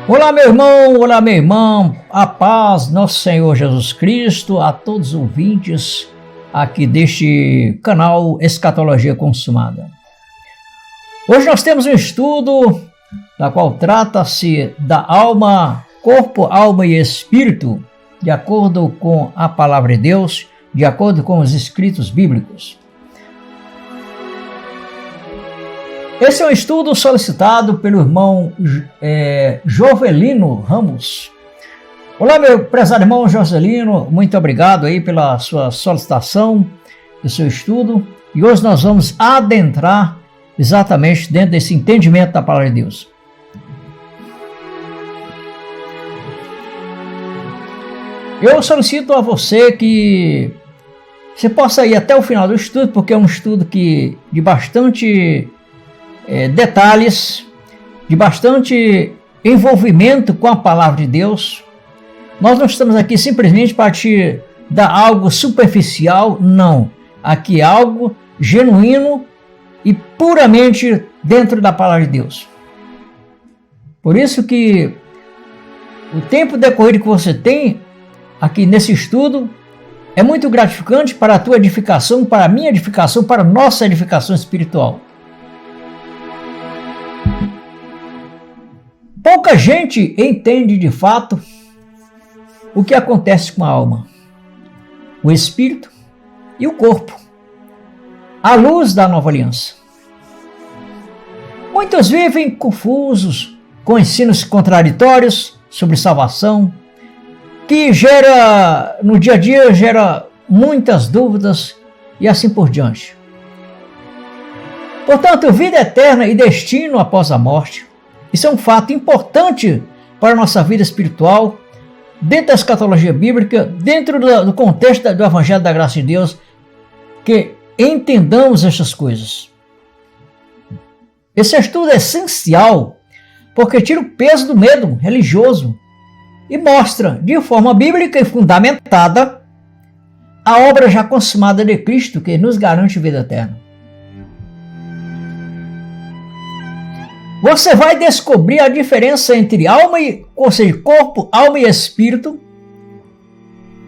Olá, meu irmão, olá, minha irmã, a paz, nosso Senhor Jesus Cristo, a todos os ouvintes aqui deste canal Escatologia Consumada. Hoje nós temos um estudo da qual trata-se da alma, corpo, alma e espírito, de acordo com a palavra de Deus, de acordo com os escritos bíblicos. Esse é um estudo solicitado pelo irmão Jovelino Ramos. Olá, meu prezado irmão Jovelino, muito obrigado aí pela sua solicitação, do seu estudo. E hoje nós vamos adentrar exatamente dentro desse entendimento da palavra de Deus. Eu solicito a você que você possa ir até o final do estudo, porque é um estudo de bastante detalhes, de bastante envolvimento com a palavra de Deus. Nós não estamos aqui simplesmente para te dar algo superficial, não. Aqui é algo genuíno e puramente dentro da palavra de Deus. Por isso que o tempo decorrido que você tem aqui nesse estudo é muito gratificante para a tua edificação, para a minha edificação, para a nossa edificação espiritual. Pouca gente entende de fato o que acontece com a alma, o espírito e o corpo, à luz da nova aliança. Muitos vivem confusos, com ensinos contraditórios sobre salvação, que no dia a dia gera muitas dúvidas e assim por diante. Portanto, vida eterna e destino após a morte, isso é um fato importante para a nossa vida espiritual, dentro da escatologia bíblica, dentro do contexto do Evangelho da Graça de Deus, que entendamos essas coisas. Esse estudo é essencial, porque tira o peso do medo religioso e mostra, de forma bíblica e fundamentada, a obra já consumada de Cristo, que nos garante vida eterna. Você vai descobrir a diferença entre alma ou seja, corpo, alma e espírito,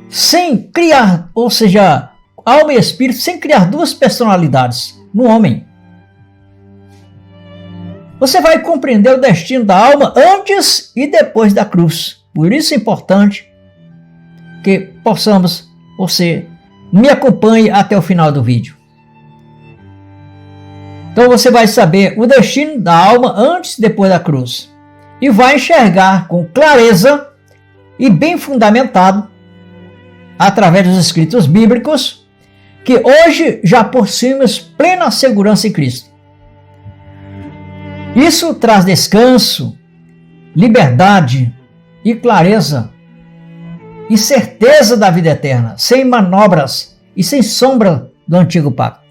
sem criar, ou seja, alma e espírito, sem criar duas personalidades no homem. Você vai compreender o destino da alma antes e depois da cruz. Por isso é importante que possamos, você me acompanhe até o final do vídeo. Então você vai saber o destino da alma antes e depois da cruz. E vai enxergar com clareza e bem fundamentado, através dos escritos bíblicos, que hoje já possuímos plena segurança em Cristo. Isso traz descanso, liberdade e clareza e certeza da vida eterna, sem manobras e sem sombra do antigo pacto.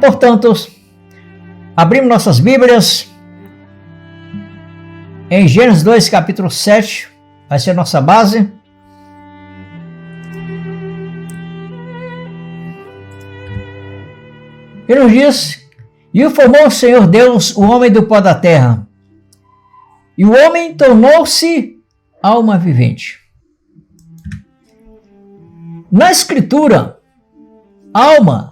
Portanto, abrimos nossas Bíblias em Gênesis 2, capítulo 7, vai ser a nossa base. Ele nos diz: e formou o Senhor Deus o homem do pó da terra, e o homem tornou-se alma vivente. Na Escritura, alma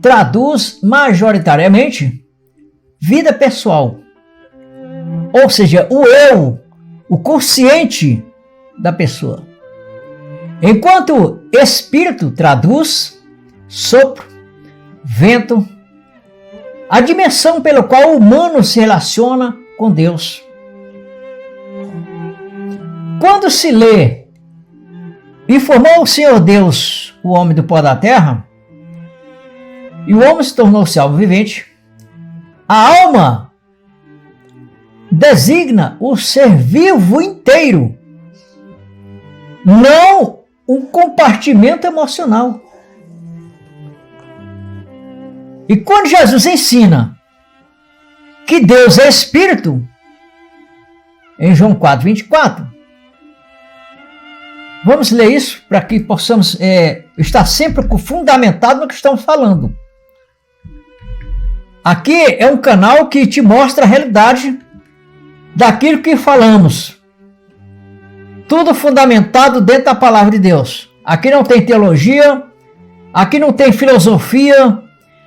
traduz majoritariamente vida pessoal, ou seja, o eu, o consciente da pessoa, enquanto espírito traduz sopro, vento, a dimensão pela qual o humano se relaciona com Deus. Quando se lê e formou o Senhor Deus o homem do pó da terra, e o homem se tornou-se alma vivente, a alma designa o ser vivo inteiro, não um compartimento emocional. E quando Jesus ensina que Deus é Espírito, em João 4:24, vamos ler isso para que possamos estar sempre fundamentados no que estamos falando. Aqui é um canal que te mostra a realidade daquilo que falamos. Tudo fundamentado dentro da palavra de Deus. Aqui não tem teologia, aqui não tem filosofia,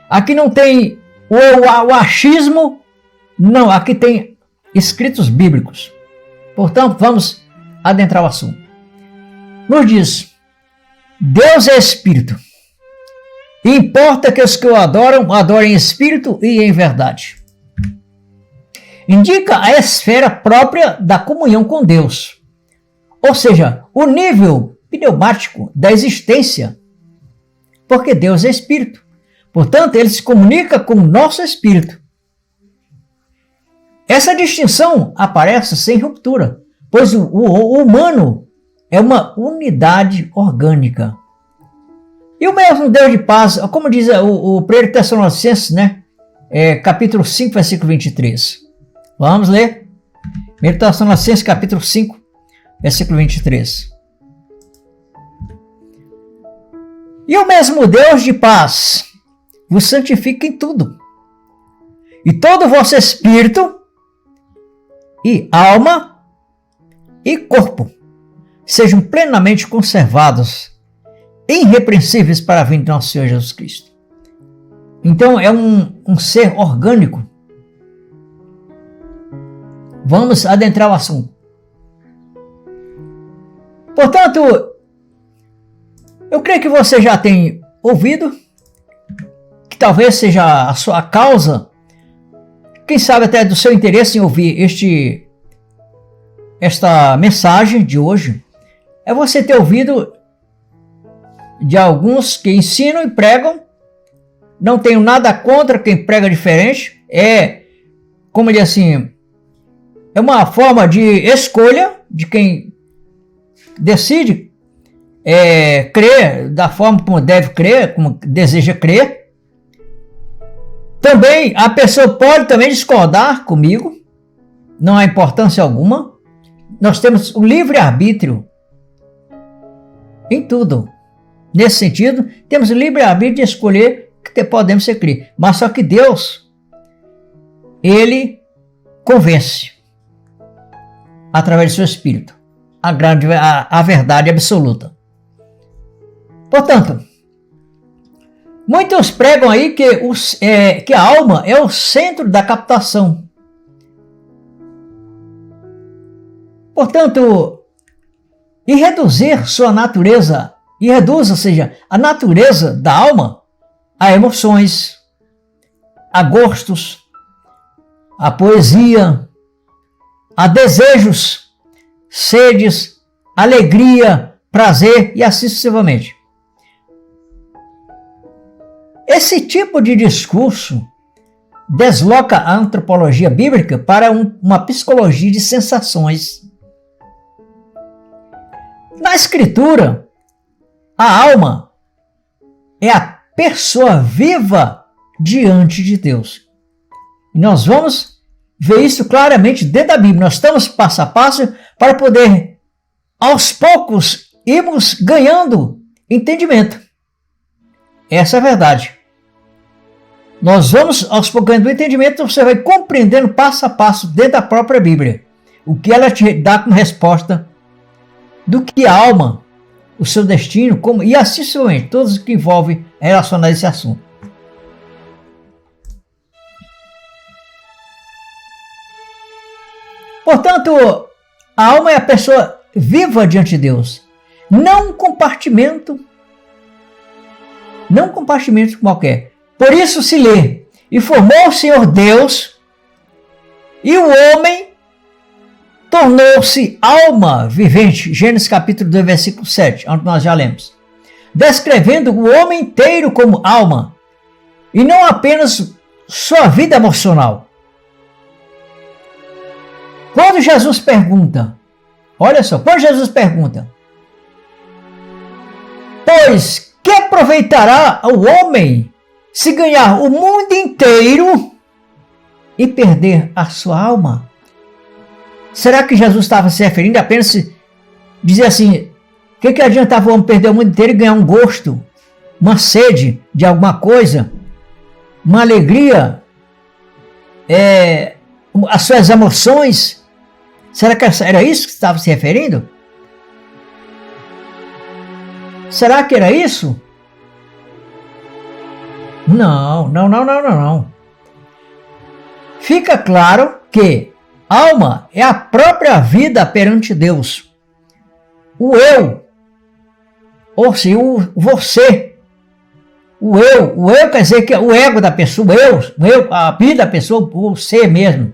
aqui não tem o achismo. Não, aqui tem escritos bíblicos. Portanto, vamos adentrar o assunto. Nos diz, Deus é Espírito. E importa que os que o adoram, adorem em espírito e em verdade. Indica a esfera própria da comunhão com Deus. Ou seja, o nível pneumático da existência. Porque Deus é Espírito. Portanto, ele se comunica com o nosso espírito. Essa distinção aparece sem ruptura, pois o humano é uma unidade orgânica. E o mesmo Deus de paz, como diz o 1 Tessalonicenses, né? Capítulo 5, versículo 23. Vamos ler. 1 Tessalonicenses, capítulo 5, versículo 23. E o mesmo Deus de paz vos santifica em tudo. E todo o vosso espírito, e alma, e corpo, sejam plenamente conservados, irrepreensíveis para a vinda de nosso Senhor Jesus Cristo. Então é um ser orgânico. Vamos adentrar o assunto. Portanto, eu creio que você já tem ouvido, que talvez seja a sua causa, quem sabe até do seu interesse em ouvir esta mensagem de hoje, é você ter ouvido de alguns que ensinam e pregam. Não tenho nada contra quem prega diferente. Como ele assim, é uma forma de escolha de quem decide crer da forma como deve crer, como deseja crer. Também a pessoa pode também discordar comigo, não há importância alguma. Nós temos o livre-arbítrio em tudo. Nesse sentido, temos o livre-arbítrio de escolher que podemos ser crer. Mas só que Deus, ele convence através do seu Espírito a verdade absoluta. Portanto, muitos pregam aí que a alma é o centro da captação. Portanto, e reduzir sua natureza, ou seja, a natureza da alma a emoções, a gostos, a poesia, a desejos, sedes, alegria, prazer e assim sucessivamente. Esse tipo de discurso desloca a antropologia bíblica para uma psicologia de sensações. Na Escritura, a alma é a pessoa viva diante de Deus. E nós vamos ver isso claramente dentro da Bíblia. Nós estamos passo a passo para poder, aos poucos, irmos ganhando entendimento. Essa é a verdade. Nós vamos aos poucos ganhando entendimento, você vai compreendendo passo a passo dentro da própria Bíblia o que ela te dá como resposta do que a alma, o seu destino, e assim sucessivamente, todos que envolvem relacionar esse assunto. Portanto, a alma é a pessoa viva diante de Deus, não um compartimento qualquer. Por isso se lê, e formou o Senhor Deus, e o homem tornou-se alma vivente. Gênesis capítulo 2, versículo 7, onde nós já lemos. Descrevendo o homem inteiro como alma, e não apenas sua vida emocional. Quando Jesus pergunta, olha só, pois que aproveitará o homem se ganhar o mundo inteiro e perder a sua alma? Será que Jesus estava se referindo apenas a dizer assim, o que adiantava o homem perder o mundo inteiro e ganhar um gosto, uma sede de alguma coisa, uma alegria as suas emoções. Será que era isso que você estava se referindo? Será que era isso? Não. Fica claro que alma é a própria vida perante Deus. O eu, ou seja, você. O eu quer dizer que é o ego da pessoa, a vida da pessoa, o ser mesmo,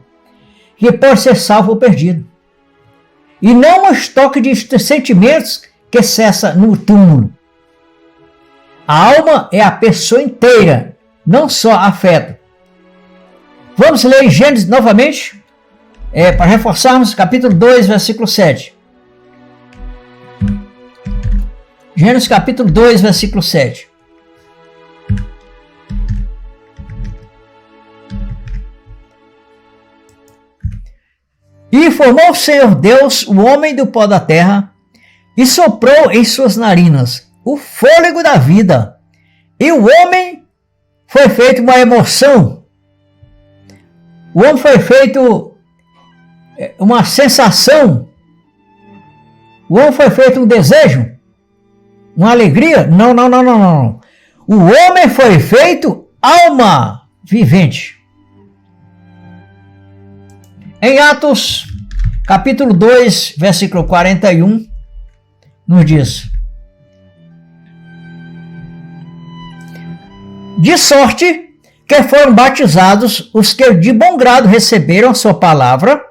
que pode ser salvo ou perdido. E não um estoque de sentimentos que cessa no túmulo. A alma é a pessoa inteira, não só afeto. Vamos ler Gênesis novamente, para reforçarmos, capítulo 2, versículo 7. Gênesis capítulo 2, versículo 7. E formou o Senhor Deus o homem do pó da terra, e soprou em suas narinas o fôlego da vida, e o homem foi feito uma emoção. O homem foi feito uma sensação. O homem foi feito um desejo, uma alegria. Não. O homem foi feito alma vivente. Em Atos, capítulo 2, versículo 41, nos diz: de sorte que foram batizados os que de bom grado receberam a sua palavra,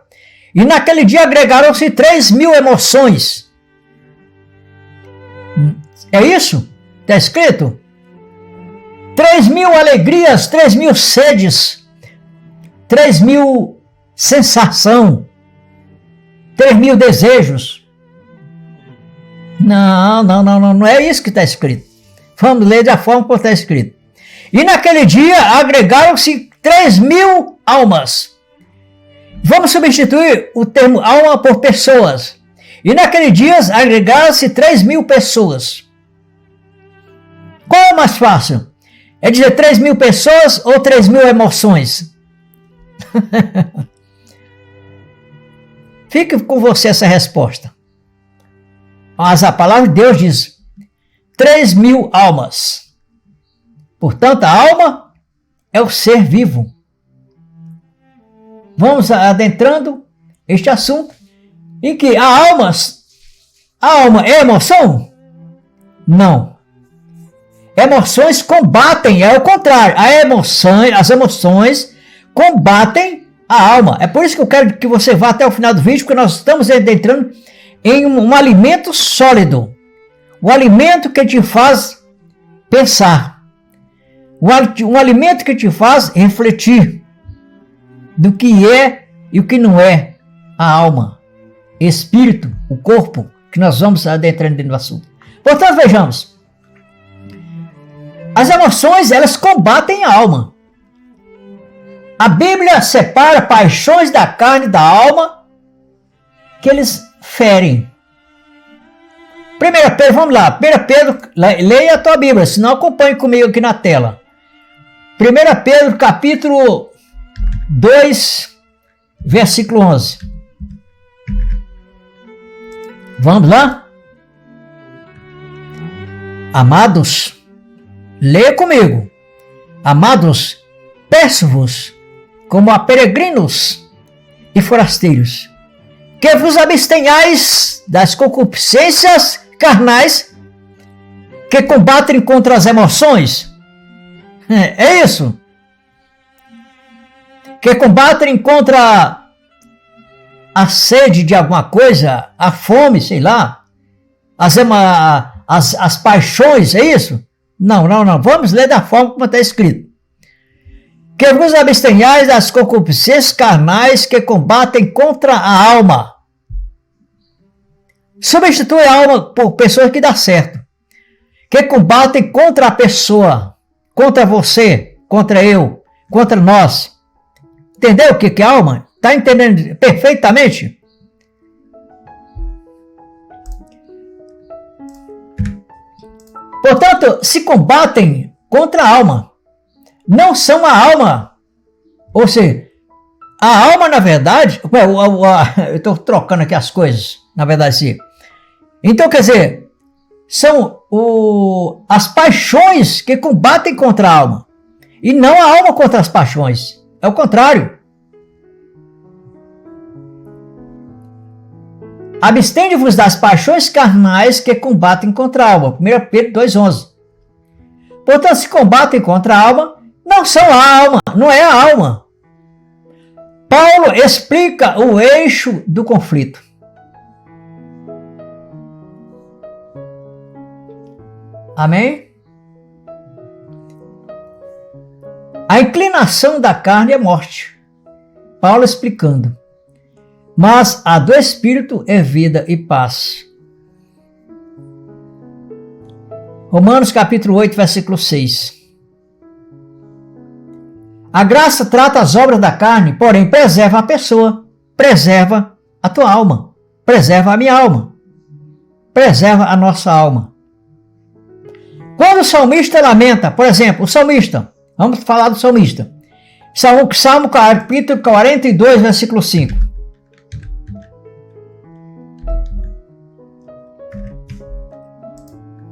e naquele dia agregaram-se 3.000 emoções. É isso? Está escrito? 3.000 alegrias, 3.000 sedes, 3.000 sensação, 3.000 desejos. Não é isso que está escrito. Vamos ler da forma como está escrito. E naquele dia agregaram-se 3.000 almas. Vamos substituir o termo alma por pessoas. E naquele dia agregaram-se 3.000 pessoas. Qual é mais fácil? É dizer 3.000 pessoas ou 3.000 emoções? Fique com você essa resposta. Mas a palavra de Deus diz 3.000 almas. Portanto, a alma é o ser vivo. Vamos adentrando este assunto em que a alma é emoção? Não. Emoções combatem, é o contrário. As emoções combatem a alma. É por isso que eu quero que você vá até o final do vídeo, porque nós estamos entrando em um alimento sólido. O alimento que te faz pensar. Um alimento que te faz refletir do que é e o que não é a alma, espírito, o corpo, que nós vamos adentrando dentro do assunto. Portanto, vejamos. As emoções, elas combatem a alma. A Bíblia separa paixões da carne e da alma que eles ferem. 1 Pedro, vamos lá. 1 Pedro, leia a tua Bíblia, senão acompanhe comigo aqui na tela. 1 Pedro, capítulo 2, versículo 11. Vamos lá? Amados, leia comigo. Amados, peço-vos, como a peregrinos e forasteiros, que vos abstenhais das concupiscências carnais que combatem contra as emoções. É isso? Que combatem contra a sede de alguma coisa, a fome, sei lá, as paixões, é isso? Não. Vamos ler da forma como está escrito. Que vos abstenhais das concupiscências carnais que combatem contra a alma. Substitui a alma por pessoas que dá certo. Que combatem contra a pessoa, contra você, contra eu, contra nós. Entendeu o que é alma? Está entendendo perfeitamente? Portanto, se combatem contra a alma. Não são a alma. Ou seja, A alma, na verdade, eu estou trocando aqui as coisas, na verdade, sim. Então, quer dizer, são as paixões que combatem contra a alma, e não a alma contra as paixões. É o contrário. Abstende-vos das paixões carnais que combatem contra a alma. 1 Pedro 2,11. Portanto, se combatem contra a alma, não são a alma, não é a alma. Paulo explica o eixo do conflito. Amém? A inclinação da carne é morte. Paulo explicando. Mas a do Espírito é vida e paz. Romanos capítulo 8, versículo 6. A graça trata as obras da carne, porém preserva a pessoa, preserva a tua alma, preserva a minha alma, preserva a nossa alma. Quando o salmista lamenta, por exemplo, o salmista, vamos falar do salmista, Salmo capítulo 42, versículo 5.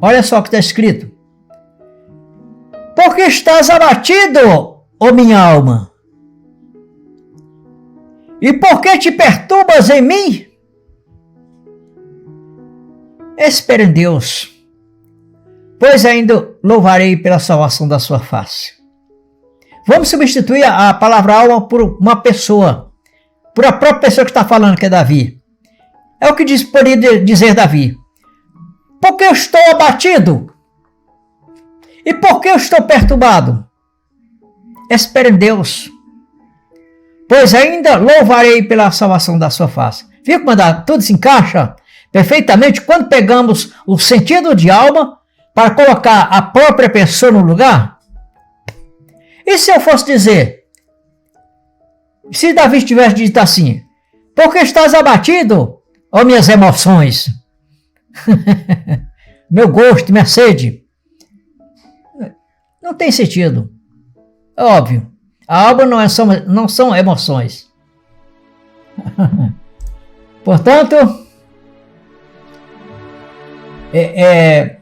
Olha só o que está escrito. Porque estás abatido, ó minha alma? E por que te perturbas em mim? Espere em Deus, pois ainda louvarei pela salvação da sua face. Vamos substituir a palavra alma por uma pessoa, por a própria pessoa que está falando, que é Davi. É o que poderia dizer Davi. Porque eu estou abatido? E por que eu estou perturbado? Espere em Deus, pois ainda louvarei pela salvação da sua face. Viu como tudo se encaixa perfeitamente quando pegamos o sentido de alma para colocar a própria pessoa no lugar? E se eu fosse dizer, se Davi tivesse dito assim, porque estás abatido, ó minhas emoções, meu gosto, minha sede, não tem sentido. É óbvio, a alma não são emoções. Portanto, é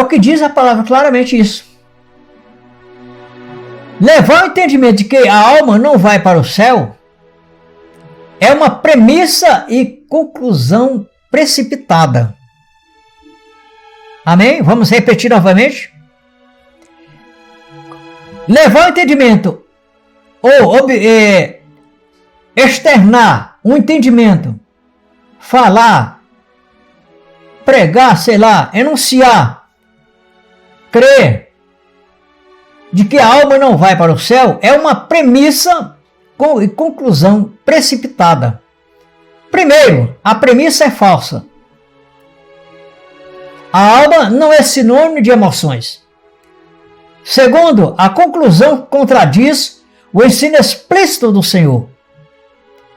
o que diz a palavra claramente isso. Levar ao entendimento de que a alma não vai para o céu é uma premissa e conclusão precipitada. Amém? Vamos repetir novamente? Levar ao entendimento ou externar um entendimento, falar, pregar, sei lá, enunciar, crer de que a alma não vai para o céu é uma premissa e conclusão precipitada. Primeiro, a premissa é falsa. A alma não é sinônimo de emoções. Segundo, a conclusão contradiz o ensino explícito do Senhor,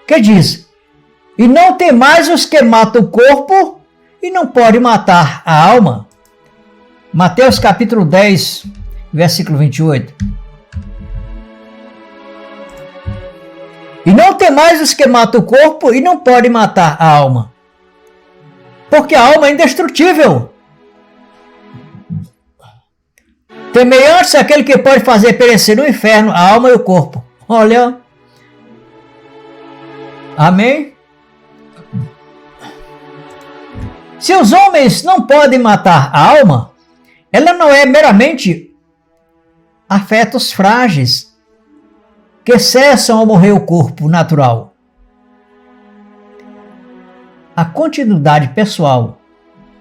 que diz: e não tem mais os que matam o corpo e não pode matar a alma. Mateus capítulo 10, versículo 28. E não tem mais os que matam o corpo e não pode matar a alma, porque a alma é indestrutível. Temei antes aquele que pode fazer perecer no inferno a alma e o corpo. Olha. Amém? Se os homens não podem matar a alma, ela não é meramente afetos frágeis que cessam ao morrer o corpo natural. A continuidade pessoal,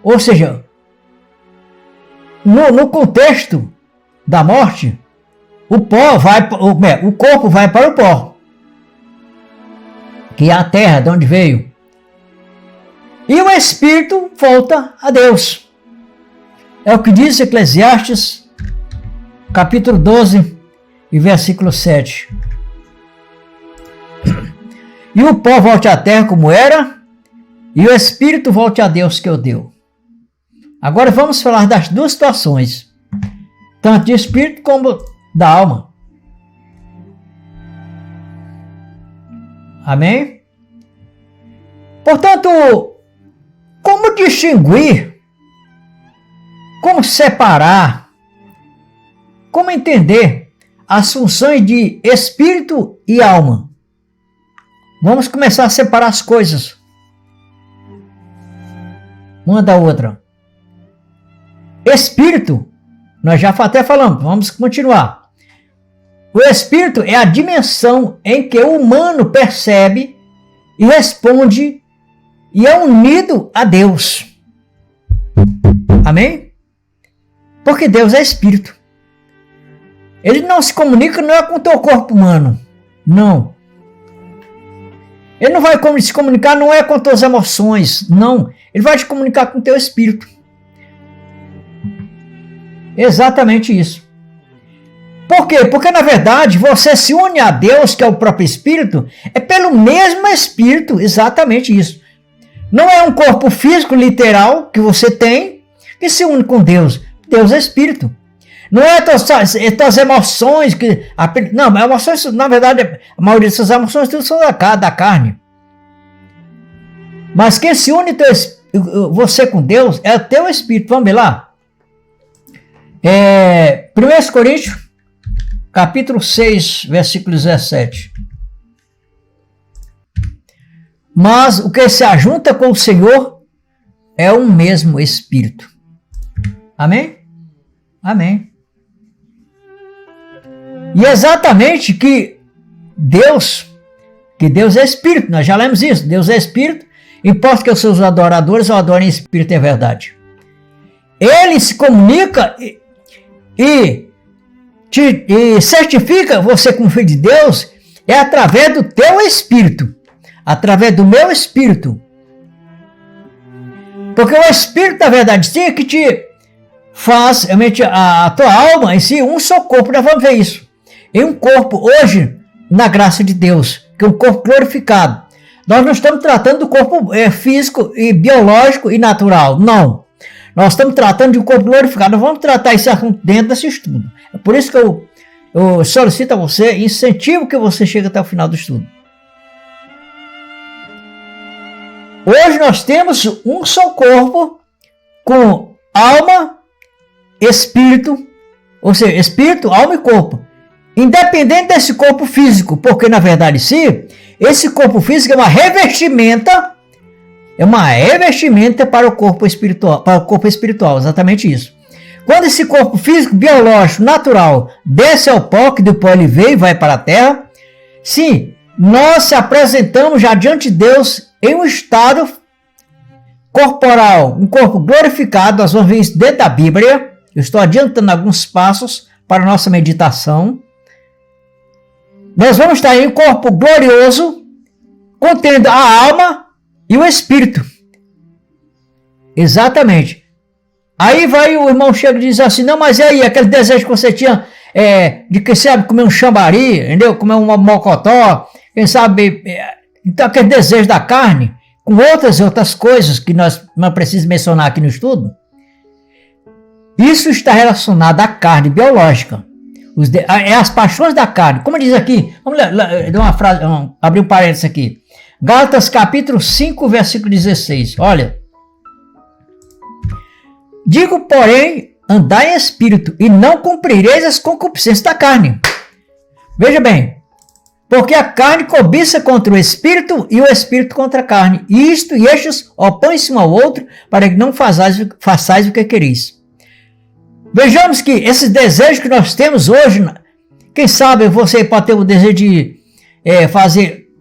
ou seja, no contexto da morte, o corpo vai para o pó, que é a terra de onde veio, e o espírito volta a Deus. É o que diz Eclesiastes, capítulo 12, e versículo 7. E o pó volte à terra como era, e o espírito volte a Deus que o deu. Agora vamos falar das duas situações, tanto de espírito como da alma. Amém? Portanto, como distinguir, como separar, como entender as funções de espírito e alma? Vamos começar a separar as coisas, uma da outra. Espírito, nós já até falamos, vamos continuar. O espírito é a dimensão em que o humano percebe e responde e é unido a Deus. Amém? Porque Deus é espírito. Ele não se comunica não é com o teu corpo humano. Não. Ele não vai se comunicar não é com as tuas emoções. Não. Ele vai te comunicar com o teu espírito. Exatamente isso. Por quê? Porque na verdade você se une a Deus, que é o próprio espírito, é pelo mesmo espírito. Exatamente isso. Não é um corpo físico literal que você tem que se une com Deus. Deus é espírito. Não é tuas emoções que... Não, emoções, na verdade, a maioria dessas emoções tudo são da carne. Mas quem se une você com Deus é o teu espírito. Vamos ver lá. 1 Coríntios, capítulo 6, versículo 17. Mas o que se ajunta com o Senhor é um mesmo espírito. Amém? Amém. E exatamente que Deus é espírito, nós já lemos isso, Deus é espírito, importa que os seus adoradores o adorem em espírito e verdade. Ele se comunica e certifica você como filho de Deus é através do teu espírito, através do meu espírito. Porque o espírito da verdade sim é que te faz realmente a tua alma em si um só corpo. Nós vamos ver isso. Em um corpo, hoje, na graça de Deus, que é um corpo glorificado. Nós não estamos tratando do corpo físico e biológico e natural. Não. Nós estamos tratando de um corpo glorificado. Nós vamos tratar esse assunto dentro desse estudo. É por isso que eu solicito a você, incentivo que você chegue até o final do estudo. Hoje nós temos um só corpo com alma, espírito, ou seja, espírito, alma e corpo. Independente desse corpo físico, porque na verdade sim, esse corpo físico é uma revestimenta para o corpo espiritual, exatamente isso. Quando esse corpo físico, biológico, natural, desce ao pó, que do pó ele veio e vai para a terra, sim, nós se apresentamos já diante de Deus em um estado corporal, um corpo glorificado. Nós vamos ver isso dentro da Bíblia. Eu estou adiantando alguns passos para a nossa meditação. Nós vamos estar em um corpo glorioso, contendo a alma e o espírito. Exatamente. Aí vai o irmão chega e diz assim, não, mas e aí, aquele desejo que você tinha de que sabe comer um xambari, entendeu? Comer um mocotó, quem sabe, então aquele desejo da carne, com outras coisas que nós não precisamos mencionar aqui no estudo. Isso está relacionado à carne biológica. As paixões da carne. Como diz aqui, vamos ler uma frase, abrir um parênteses aqui. Gálatas capítulo 5, versículo 16. Olha. Digo, porém, andai em espírito e não cumprireis as concupiscências da carne. Veja bem. Porque a carne cobiça contra o espírito e o espírito contra a carne. E estes opõem-se um ao outro para que não façais o que quereis. Vejamos que esses desejos que nós temos hoje, quem sabe você pode ter o desejo de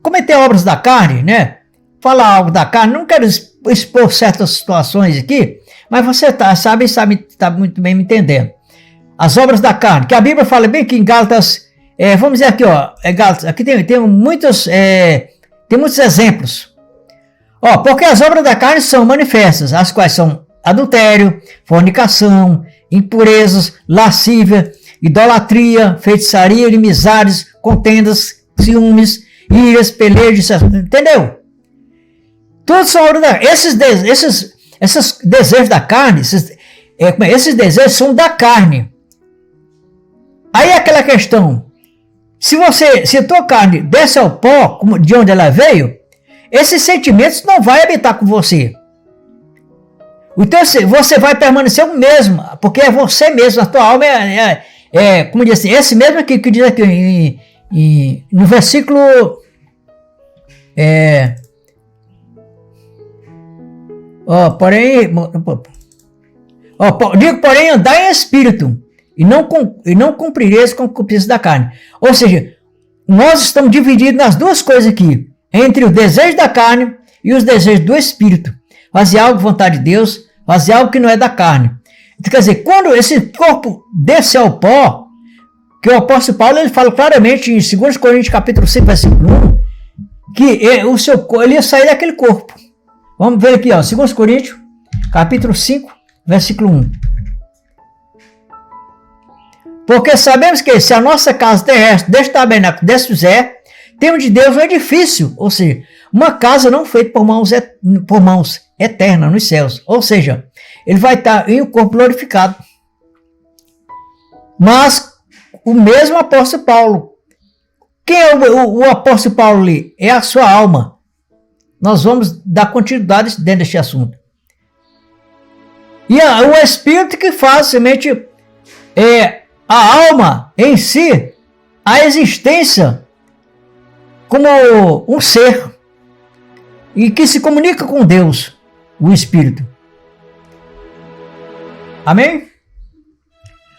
cometer obras da carne, né? Falar algo da carne, não quero expor certas situações aqui, mas você está muito bem me entendendo. As obras da carne, que a Bíblia fala bem que em Gálatas, vamos dizer aqui, Gálatas, aqui tem muitos exemplos. Porque as obras da carne são manifestas, as quais são adultério, fornicação, impurezas, lascívia, idolatria, feitiçaria, inimizades, contendas, ciúmes, iras, pelejos, entendeu? Todos são obras da carne. Esses desejos da carne, esses desejos são da carne. Aí aquela questão, se tua carne desce ao pó, de onde ela veio, esses sentimentos não vão habitar com você. Então você vai permanecer o mesmo, porque é você mesmo, a tua alma como diz assim, esse mesmo aqui que diz aqui no versículo digo, porém, andar em espírito e não cumprireis com a concupiscência da carne. Ou seja, nós estamos divididos nas duas coisas aqui, entre o desejo da carne e os desejos do espírito. Fazer algo vontade de Deus, fazer algo que não é da carne. Então, quer dizer, quando esse corpo desce ao pó, que o apóstolo Paulo ele fala claramente em 2 Coríntios capítulo 5, versículo 1, que ele ia sair daquele corpo. Vamos ver aqui, 2 Coríntios capítulo 5, versículo 1. Porque sabemos que se a nossa casa terrestre, deste tabernáculo, desfizer, temos de Deus um edifício, ou seja, uma casa não feita por mãos eternas nos céus. Ou seja, ele vai estar em um corpo glorificado. Mas o mesmo apóstolo Paulo, quem é o apóstolo Paulo ali? É a sua alma. Nós vamos dar continuidade dentro deste assunto. E o espírito que faz somente a alma em si, a existência como um ser e que se comunica com Deus, o espírito. Amém?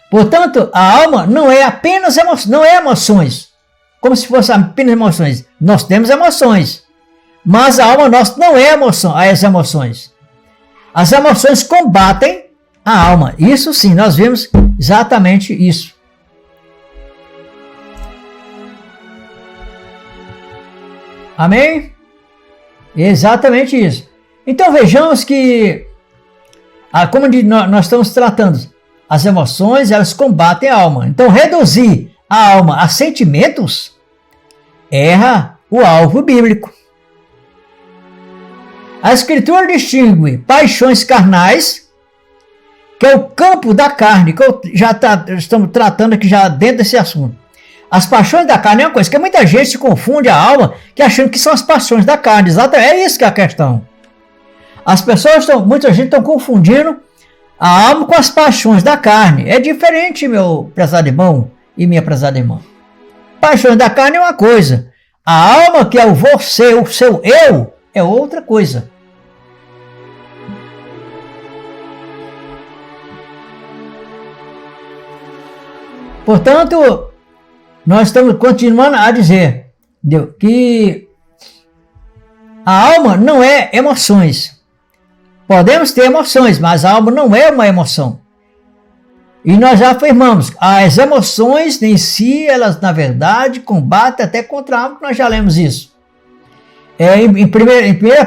Portanto, a alma não é apenas emoções, como se fossem apenas emoções. Nós temos emoções, mas a alma nossa não é as emoções. As emoções combatem a alma. Isso sim, nós vemos exatamente isso. Amém? Exatamente isso. Então vejamos que, como nós estamos tratando, as emoções elas combatem a alma. Então reduzir a alma a sentimentos erra o alvo bíblico. A Escritura distingue paixões carnais, que é o campo da carne, que estamos tratando aqui já dentro desse assunto. As paixões da carne é uma coisa que muita gente se confunde a alma, que achando que são as paixões da carne. Exatamente, é isso que é a questão. Muita gente está confundindo a alma com as paixões da carne. É diferente, meu prezado irmão e minha prezada irmã. Paixões da carne é uma coisa. A alma, que é o você, o seu eu, é outra coisa. Portanto, nós estamos continuando a dizer que a alma não é emoções. Podemos ter emoções, mas a alma não é uma emoção. E nós já afirmamos, as emoções em si, elas na verdade combatem até contra a alma, nós já lemos isso. Em 1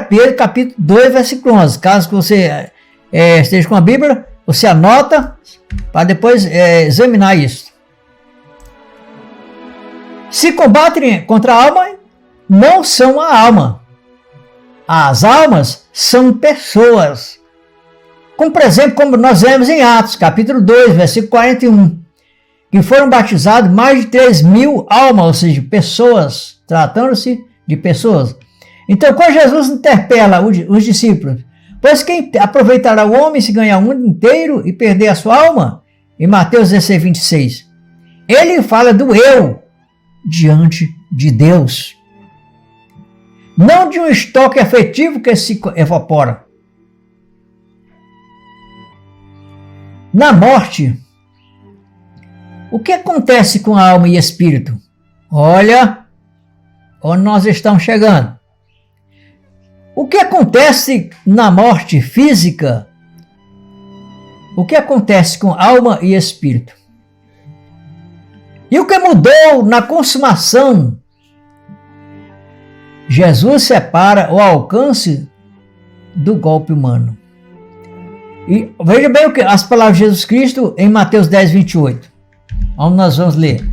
Pedro capítulo 2, versículo 11. Caso que você esteja com a Bíblia, você anota para depois examinar isso. Se combatem contra a alma, não são a alma. As almas são pessoas. Como, por exemplo, como nós vemos em Atos, capítulo 2, versículo 41, que foram batizados mais de 3.000 almas, ou seja, pessoas, tratando-se de pessoas. Então, quando Jesus interpela os discípulos, pois quem aproveitará o homem se ganhar o mundo inteiro e perder a sua alma? Em Mateus 16, 26. Ele fala do eu diante de Deus. Não de um estoque afetivo que se evapora. Na morte, o que acontece com a alma e espírito? Olha onde nós estamos chegando. O que acontece na morte física? O que acontece com alma e espírito? E o que mudou na consumação? Jesus separa o alcance do golpe humano. E veja bem as palavras de Jesus Cristo em Mateus 10, 28. Onde nós vamos ler.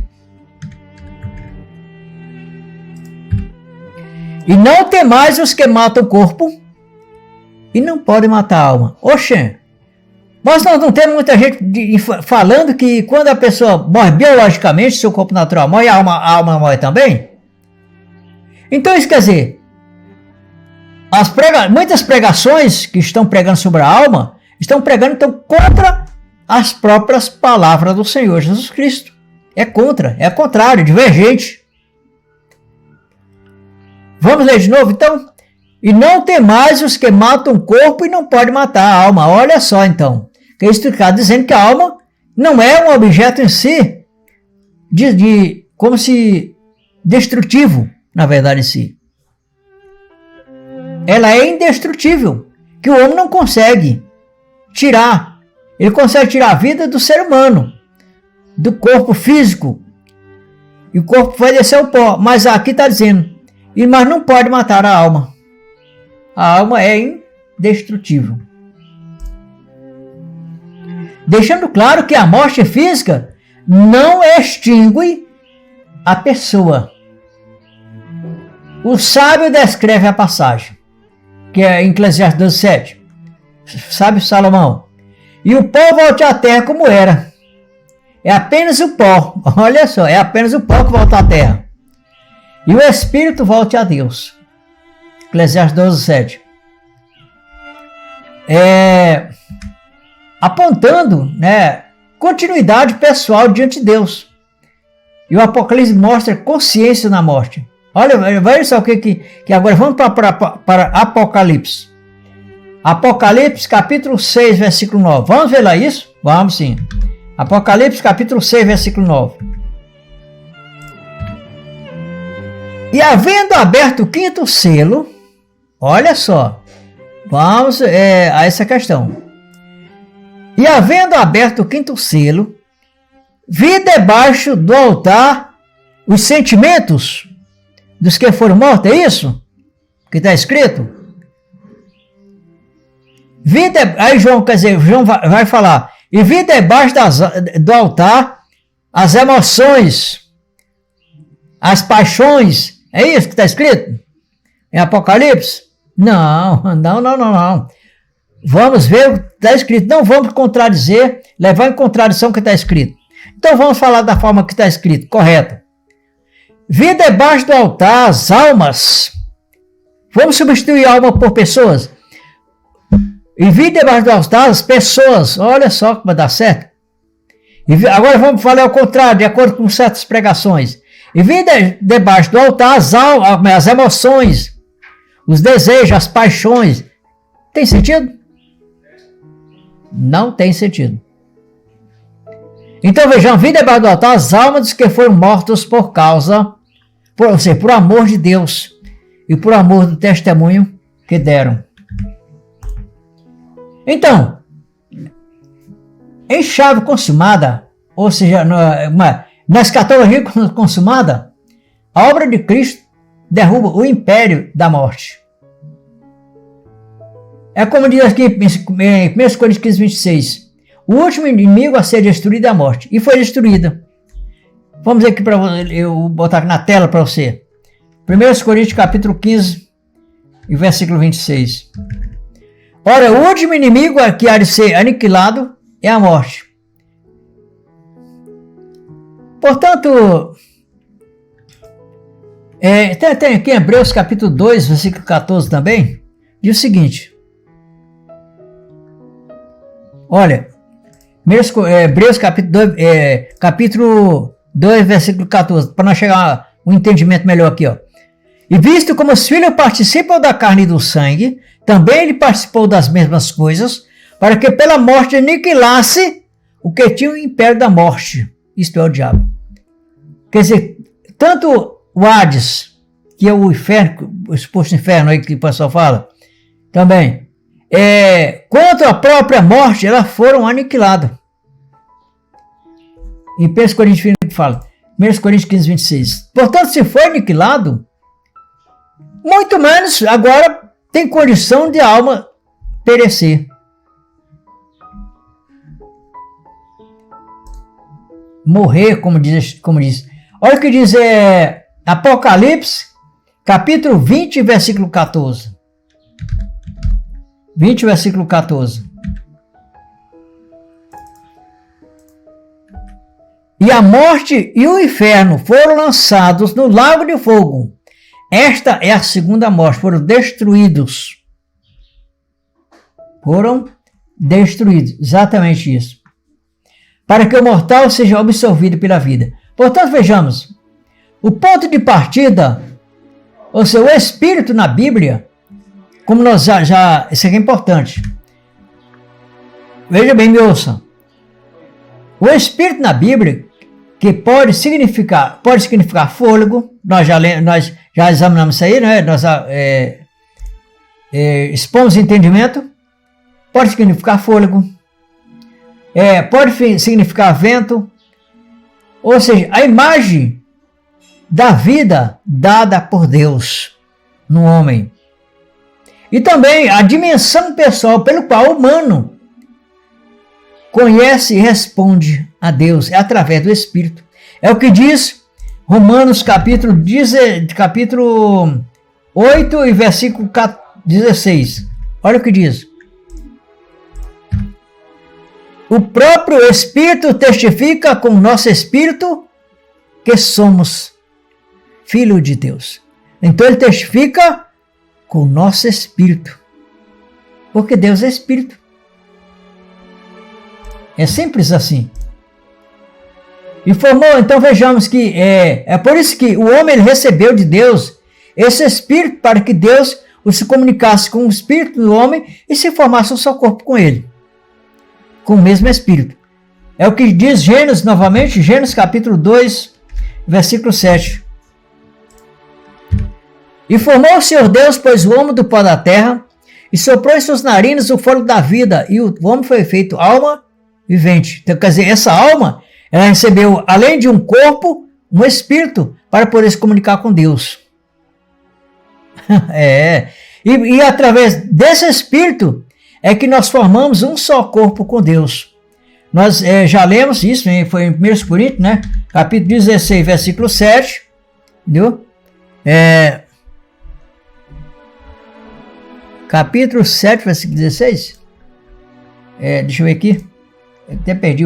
E não temais os que matam o corpo e não podem matar a alma. Oxê, Mas nós não temos muita gente falando que quando a pessoa morre biologicamente, seu corpo natural morre, a alma morre também. Então isso quer dizer, muitas pregações que estão pregando sobre a alma, estão pregando então contra as próprias palavras do Senhor Jesus Cristo. É contrário, divergente. Vamos ler de novo então? E não temais os que matam o corpo e não podem matar a alma. Olha só então, que isso está dizendo que a alma não é um objeto em si, como se destrutivo, na verdade em si. Ela é indestrutível, que o homem não consegue tirar. Ele consegue tirar a vida do ser humano, do corpo físico, e o corpo vai descer ao pó. Mas aqui está dizendo, mas não pode matar a alma. A alma é indestrutível. Deixando claro que a morte física não extingue a pessoa. O sábio descreve a passagem, que é em Eclesiastes 12:7. Sábio Salomão. E o pó volte à terra como era. É apenas o pó. Olha só, é apenas o pó que volta à terra. E o espírito volte a Deus. Eclesiastes 12:7. Apontando, continuidade pessoal diante de Deus. E o Apocalipse mostra consciência na morte. Olha só o que agora vamos para Apocalipse. Apocalipse capítulo 6, versículo 9. Vamos ver lá isso? Vamos sim. Apocalipse capítulo 6, versículo 9. E havendo aberto o quinto selo, olha só, vamos a essa questão. E havendo aberto o quinto selo, vi debaixo do altar os sentimentos dos que foram mortos, é isso? Que está escrito? Aí João vai falar, e vi debaixo do altar as emoções, as paixões, é isso que está escrito? Em Apocalipse? Não. Vamos ver o que está escrito, não vamos contradizer, levar em contradição o que está escrito. Então vamos falar da forma que está escrito, correta. Vi debaixo do altar as almas. Vamos substituir alma por pessoas. E vi debaixo do altar as pessoas. Olha só como vai dar certo. Agora vamos falar ao contrário, de acordo com certas pregações. E vi debaixo do altar as emoções, os desejos, as paixões. Tem sentido? Não tem sentido. Então vejam, vi debaixo do altar as almas dos que foram mortos por amor de Deus e por amor do testemunho que deram. Então, em chave consumada, ou seja, na escatologia consumada, a obra de Cristo derruba o império da morte. É como diz aqui em 1 Coríntios 15:26. O último inimigo a ser destruído é a morte. E foi destruída. Vamos aqui para eu botar aqui na tela para você. 1 Coríntios capítulo 15 e versículo 26. Ora, o último inimigo que há de ser aniquilado é a morte. Portanto, tem aqui em Hebreus capítulo 2, versículo 14 também, diz o seguinte. Olha, Hebreus capítulo 2, versículo 14, para nós chegar a um entendimento melhor aqui, ó. E visto como os filhos participam da carne e do sangue, também ele participou das mesmas coisas, para que pela morte aniquilasse o que tinha o império da morte, isto é, o diabo. Quer dizer, tanto o Hades, que é o inferno, o exposto inferno aí que o pessoal fala, também, quanto a própria morte, elas foram aniquiladas. Em 1 Coríntios fala, 1 Coríntios 15:26. Portanto, se foi aniquilado, muito menos agora tem condição de a alma perecer. Morrer, como diz. Olha o que diz Apocalipse, capítulo 20, versículo 14. 20, versículo 14. E a morte e o inferno foram lançados no lago de fogo. Esta é a segunda morte, foram destruídos. Foram destruídos, exatamente isso. Para que o mortal seja absorvido pela vida. Portanto, vejamos, o ponto de partida, ou seja, o Espírito na Bíblia, como nós isso aqui é importante. Veja bem, me ouça. O Espírito na Bíblia, que pode significar fôlego, nós já examinamos isso aí, né? Nós expomos entendimento, pode significar fôlego, pode significar vento, ou seja, a imagem da vida dada por Deus no homem. E também a dimensão pessoal pelo qual o humano conhece e responde a Deus, é através do Espírito. É o que diz Romanos capítulo 8 e versículo 16. Olha o que diz. O próprio Espírito testifica com o nosso Espírito que somos filhos de Deus. Então ele testifica com o nosso Espírito. Porque Deus é Espírito. É simples assim. E então vejamos que é por isso que o homem ele recebeu de Deus esse Espírito para que Deus se comunicasse com o Espírito do homem e se formasse um só corpo com ele. Com o mesmo Espírito. É o que diz Gênesis novamente, Gênesis capítulo 2, versículo 7. E formou o Senhor Deus, pois o homem do pó da terra, e soprou em suas narinas o fôlego da vida, e o homem foi feito alma vivente. Então, quer dizer, essa alma, ela recebeu, além de um corpo, um espírito, para poder se comunicar com Deus. E através desse espírito, é que nós formamos um só corpo com Deus. Nós já lemos isso, foi em 1 Coríntios, né? Capítulo 16, versículo 7. Entendeu? Capítulo 7, versículo 16. Deixa eu ver aqui. Eu até perdi,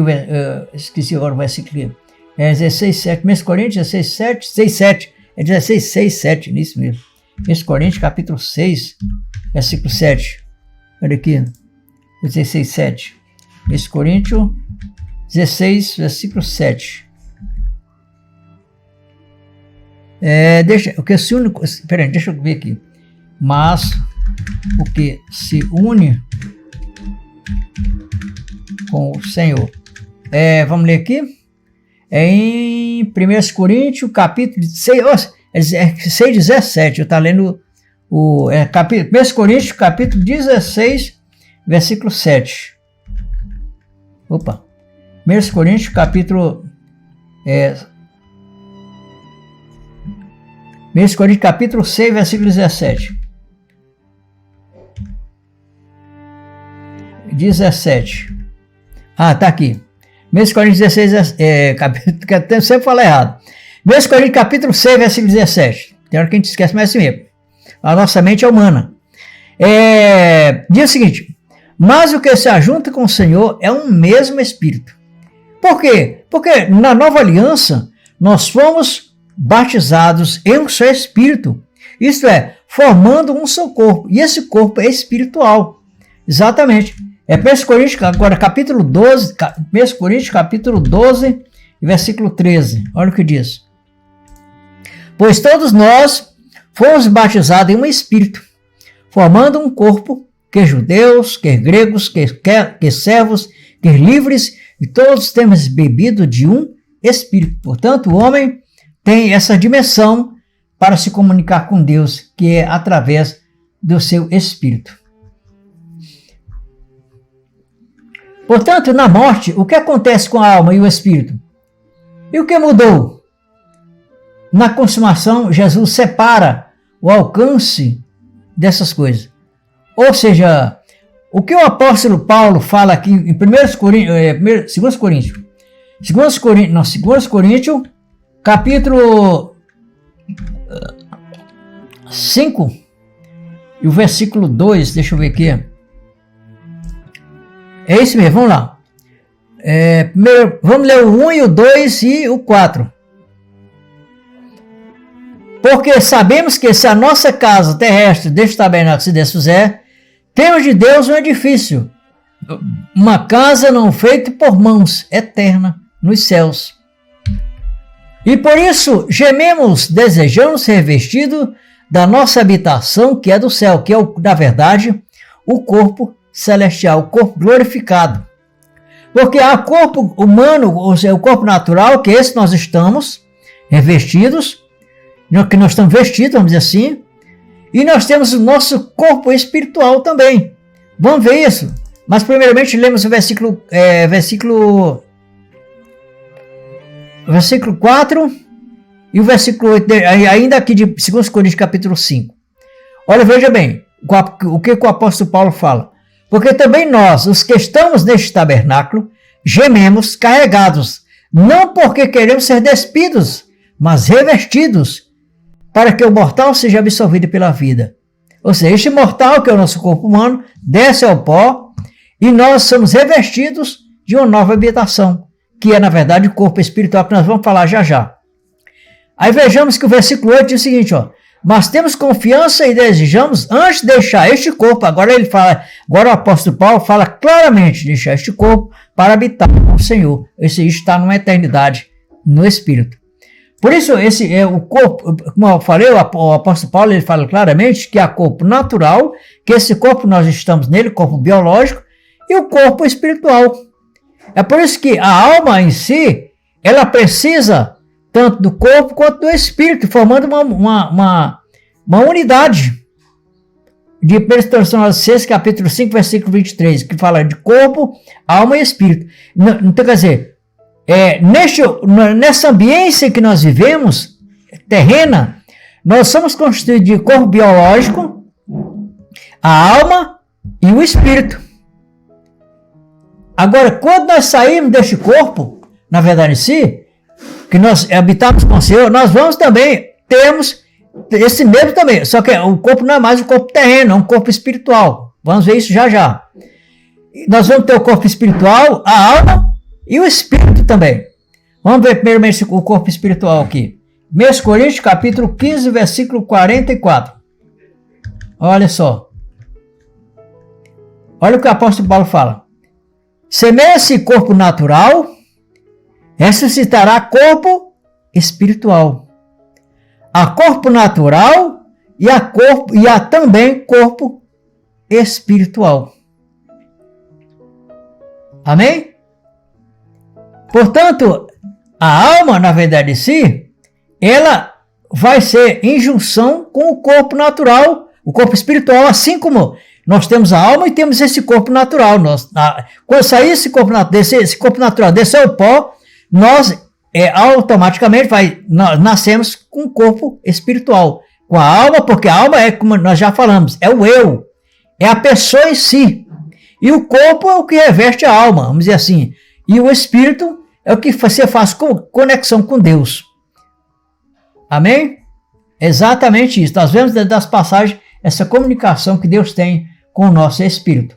esqueci agora o versículo. 16, 7. 1 Coríntios 16, 7. 6, 7. 16, 6, 7. Nisso mesmo. 1 Coríntios, capítulo 6, versículo 7. Olha aqui. 16, 7. 1 Coríntios 16, versículo 7. Deixa eu ver aqui. Mas o que se une com o Senhor. Vamos ler aqui. Em 1 Coríntios, capítulo 6, 17. Eu estou lendo o 1 Coríntios, capítulo 16, versículo 7. 1 Coríntios, capítulo 1 Coríntios, capítulo 6, versículo 17. 17. Tá aqui. 1 Coríntios 16, eu sempre falo errado. 1 Coríntios, capítulo 6, versículo 17. Tem hora que a gente esquece, mas é assim mesmo. A nossa mente é humana. Diz o seguinte: mas o que se ajunta com o Senhor é um mesmo Espírito. Por quê? Porque na nova aliança nós fomos batizados em um só Espírito. Isto é, formando um só corpo. E esse corpo é espiritual. Exatamente. 1 Coríntios, agora capítulo 12, 1 Coríntios, capítulo 12, versículo 13. Olha o que diz. Pois todos nós fomos batizados em um Espírito, formando um corpo, quer judeus, quer gregos, quer servos, quer livres, e todos temos bebido de um Espírito. Portanto, o homem tem essa dimensão para se comunicar com Deus, que é através do seu Espírito. Portanto, na morte, o que acontece com a alma e o Espírito? E o que mudou? Na consumação, Jesus separa o alcance dessas coisas. Ou seja, o que o apóstolo Paulo fala aqui em 2 Coríntios, capítulo 5, e o versículo 2, deixa eu ver aqui. É isso mesmo, vamos lá. Primeiro, vamos ler o 1 e o 2 e o 4. Porque sabemos que se a nossa casa terrestre deste tabernáculo se desfizer, temos de Deus um edifício, uma casa não feita por mãos, eterna, nos céus. E por isso gememos, desejando ser revestido da nossa habitação, que é do céu, que é, na verdade, o corpo celestial, o corpo glorificado. Porque há corpo humano, ou seja, o corpo natural, que esse nós estamos revestidos, que nós estamos vestidos, vamos dizer assim, e nós temos o nosso corpo espiritual também. Vamos ver isso. Mas primeiramente lemos o versículo 4 e o versículo 8, ainda aqui de 2 Coríntios capítulo 5. Olha, veja bem, o que o apóstolo Paulo fala. Porque também nós, os que estamos neste tabernáculo, gememos carregados, não porque queremos ser despidos, mas revestidos, para que o mortal seja absorvido pela vida. Ou seja, este mortal, que é o nosso corpo humano, desce ao pó, e nós somos revestidos de uma nova habitação, que é, na verdade, o corpo espiritual, que nós vamos falar já já. Aí vejamos que o versículo 8 diz o seguinte, ó: mas temos confiança e desejamos, antes de deixar este corpo, agora o apóstolo Paulo fala claramente, deixar este corpo para habitar com o Senhor. Esse está numa eternidade, no Espírito. Por isso, esse é o corpo, como eu falei, o apóstolo Paulo ele fala claramente que há corpo natural, que esse corpo nós estamos nele, corpo biológico, e o corpo espiritual. É por isso que a alma em si, ela precisa tanto do corpo quanto do espírito, formando uma unidade. De 1 Tessalonicenses, capítulo 5, versículo 23, que fala de corpo, alma e espírito. Então, quer dizer, nessa ambiência que nós vivemos, terrena, nós somos constituídos de corpo biológico, a alma e o espírito. Agora, quando nós saímos deste corpo, na verdade em si, que nós habitamos com o Senhor, nós vamos também, temos esse mesmo também, só que o corpo não é mais um corpo terreno, é um corpo espiritual. Vamos ver isso já já. Nós vamos ter o corpo espiritual, a alma e o espírito também. Vamos ver primeiramente o corpo espiritual aqui. 1 Coríntios, capítulo 15, versículo 44. Olha só. Olha o que o apóstolo Paulo fala. Semeia-se corpo natural, ressuscitará corpo espiritual. Há corpo natural e há também corpo espiritual. Amém? Portanto, a alma, na verdade em si, ela vai ser em junção com o corpo natural, o corpo espiritual, assim como nós temos a alma e temos esse corpo natural. Quando sair esse corpo natural, descer ao pó, nós automaticamente nós nascemos com o corpo espiritual, com a alma, porque a alma é, como nós já falamos, é o eu, é a pessoa em si, e o corpo é o que reveste a alma, vamos dizer assim, e o espírito é o que você faz conexão com Deus. Amém? Exatamente isso. Nós vemos dentro das passagens essa comunicação que Deus tem com o nosso espírito.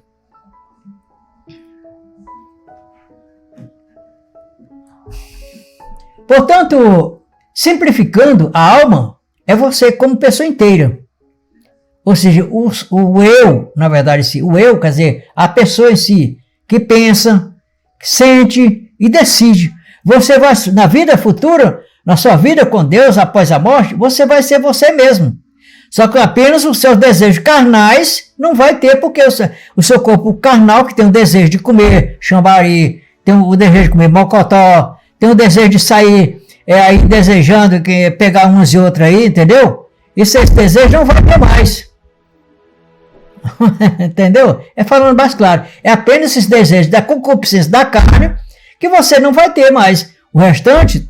Portanto, simplificando, a alma é você como pessoa inteira. Ou seja, o eu, na verdade, o eu, quer dizer, a pessoa em si, que pensa, que sente e decide. Você vai, na vida futura, na sua vida com Deus, após a morte, você vai ser você mesmo. Só que apenas os seus desejos carnais não vai ter, porque o seu corpo carnal, que tem o desejo de comer chambari, tem o desejo de comer mocotó, tem o desejo de sair aí desejando pegar uns e outros aí, entendeu? Esse desejo não vai ter mais. Entendeu? É falando mais claro. É apenas esses desejos da concupiscência da carne que você não vai ter mais. O restante,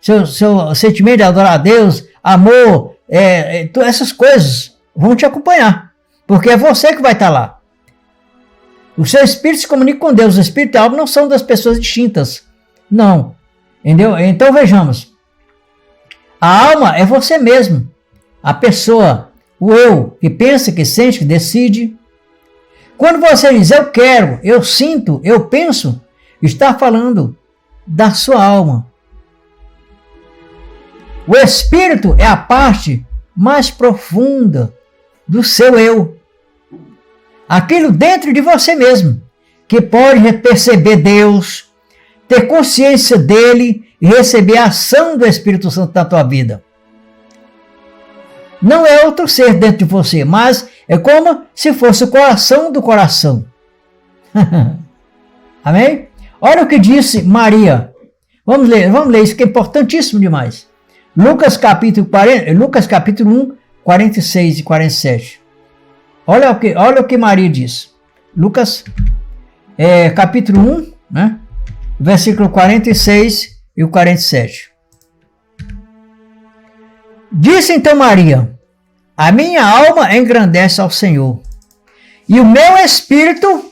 seu sentimento de adorar a Deus, amor, todas essas coisas vão te acompanhar. Porque é você que vai estar lá. O seu espírito se comunica com Deus. O espírito e a alma não são das pessoas distintas. Não. Entendeu? Então vejamos. A alma é você mesmo. A pessoa, o eu, que pensa, que sente, que decide. Quando você diz eu quero, eu sinto, eu penso, Está falando da sua alma. O espírito é a parte mais profunda do seu eu. Aquilo dentro de você mesmo, que pode perceber Deus, ter consciência dele e receber a ação do Espírito Santo na tua vida. Não é outro ser dentro de você, mas é como se fosse o coração do coração. Amém? Olha o que disse Maria. Vamos ler isso que é importantíssimo demais. Lucas capítulo 1, 46 e 47. Olha o que Maria diz. Lucas capítulo 1, né? Versículo 46 e o 47. Disse então Maria: a minha alma engrandece ao Senhor, e o meu espírito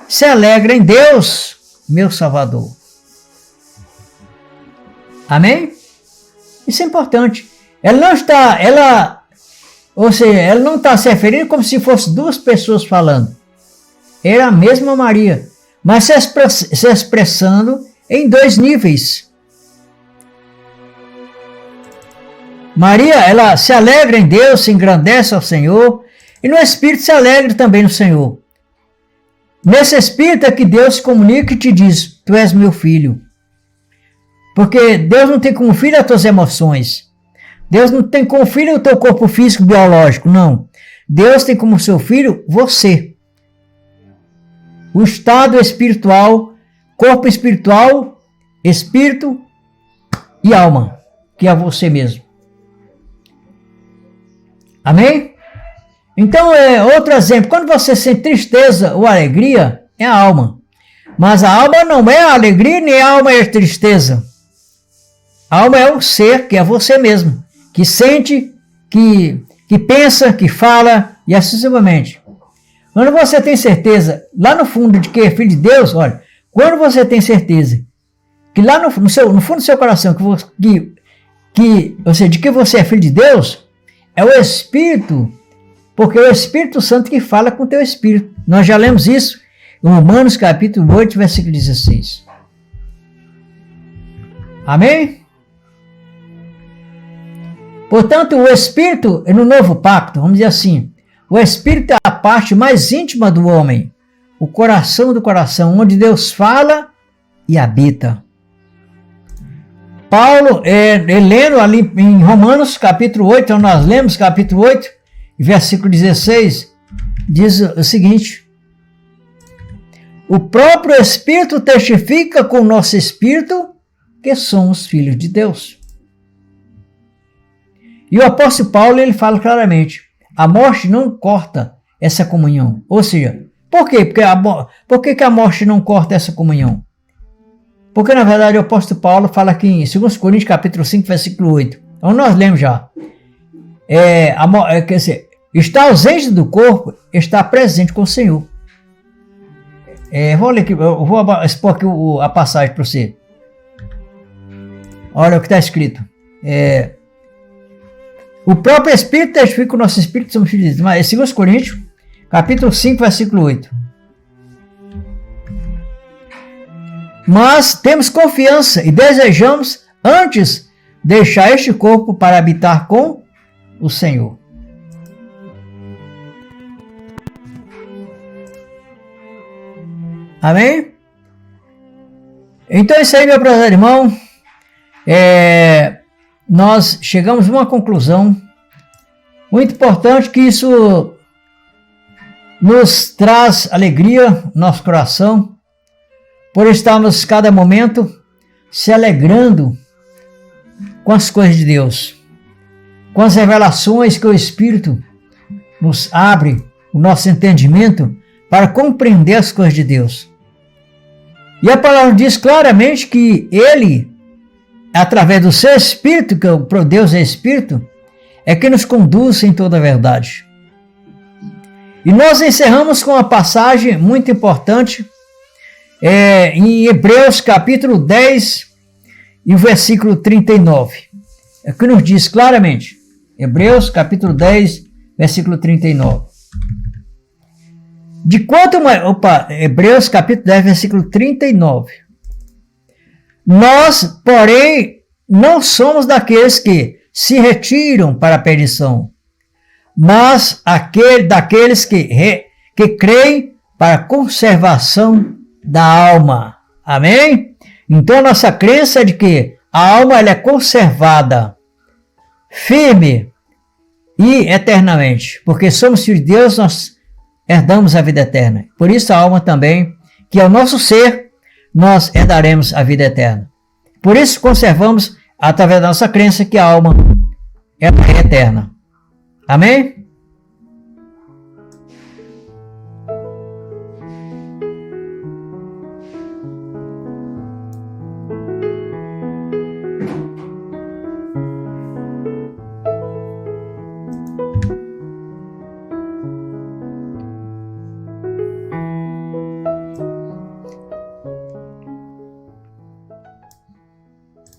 se alegra em Deus, meu Salvador. Amém? Isso é importante. Ela não está se referindo como se fosse duas pessoas falando. Era a mesma Maria, mas se expressando em dois níveis. Maria, ela se alegra em Deus, se engrandece ao Senhor, e no Espírito se alegra também no Senhor. Nesse Espírito é que Deus se comunica e te diz: tu és meu filho. Porque Deus não tem como filho as tuas emoções. Deus não tem como filho o teu corpo físico biológico, não. Deus tem como seu filho você. O estado espiritual, corpo espiritual, espírito e alma, que é você mesmo. Amém? Então, outro exemplo, quando você sente tristeza ou alegria, é a alma. Mas a alma não é a alegria, nem a alma é a tristeza. A alma é o ser, que é você mesmo, que sente, que pensa, que fala e assim sucessivamente. Quando você tem certeza, lá no fundo, de que é filho de Deus, olha, quando você tem certeza que lá no fundo do seu coração, de que você é filho de Deus, é o Espírito, porque é o Espírito Santo que fala com o teu Espírito. Nós já lemos isso em Romanos capítulo 8, versículo 16. Amém? Portanto, o Espírito, no novo pacto, vamos dizer assim, o Espírito é a parte mais íntima do homem, o coração do coração, onde Deus fala e habita. Paulo, lendo ali em Romanos capítulo 8, então nós lemos capítulo 8, versículo 16, diz o seguinte: o próprio Espírito testifica com o nosso Espírito que somos filhos de Deus. E o apóstolo Paulo, ele fala claramente, a morte não corta essa comunhão. Ou seja, por quê? Por que a morte não corta essa comunhão? Porque, na verdade, o apóstolo Paulo fala aqui em 2 Coríntios, capítulo 5, versículo 8. Então, nós lemos já. Quer dizer, está ausente do corpo, está presente com o Senhor. Vou ler aqui, eu vou expor aqui a passagem para você. Olha o que está escrito. O próprio Espírito testifica o nosso Espírito, somos filhos de Deus. Mas 2 Coríntios, capítulo 5, versículo 8. Mas temos confiança e desejamos antes deixar este corpo para habitar com o Senhor. Amém? Então é isso aí, meu prezado irmão. Nós chegamos a uma conclusão muito importante, que isso nos traz alegria no nosso coração, por estarmos cada momento se alegrando com as coisas de Deus, com as revelações que o Espírito nos abre, o nosso entendimento para compreender as coisas de Deus. E a palavra diz claramente que Ele, através do seu Espírito, que o Deus é Espírito, é que nos conduz em toda a verdade. E nós encerramos com uma passagem muito importante, em Hebreus capítulo 10 e o versículo 39. É que nos diz claramente, Hebreus capítulo 10, versículo 39. De quanto mais... Hebreus capítulo 10, versículo 39. Nós, porém, não somos daqueles que se retiram para a perdição, mas daqueles que creem para a conservação da alma. Amém? Então, nossa crença é de que a alma ela é conservada firme e eternamente, porque somos filhos de Deus, nós herdamos a vida eterna. Por isso a alma também, que é o nosso ser, nós herdaremos a vida eterna. Por isso conservamos, através da nossa crença, que a alma é eterna. Amém?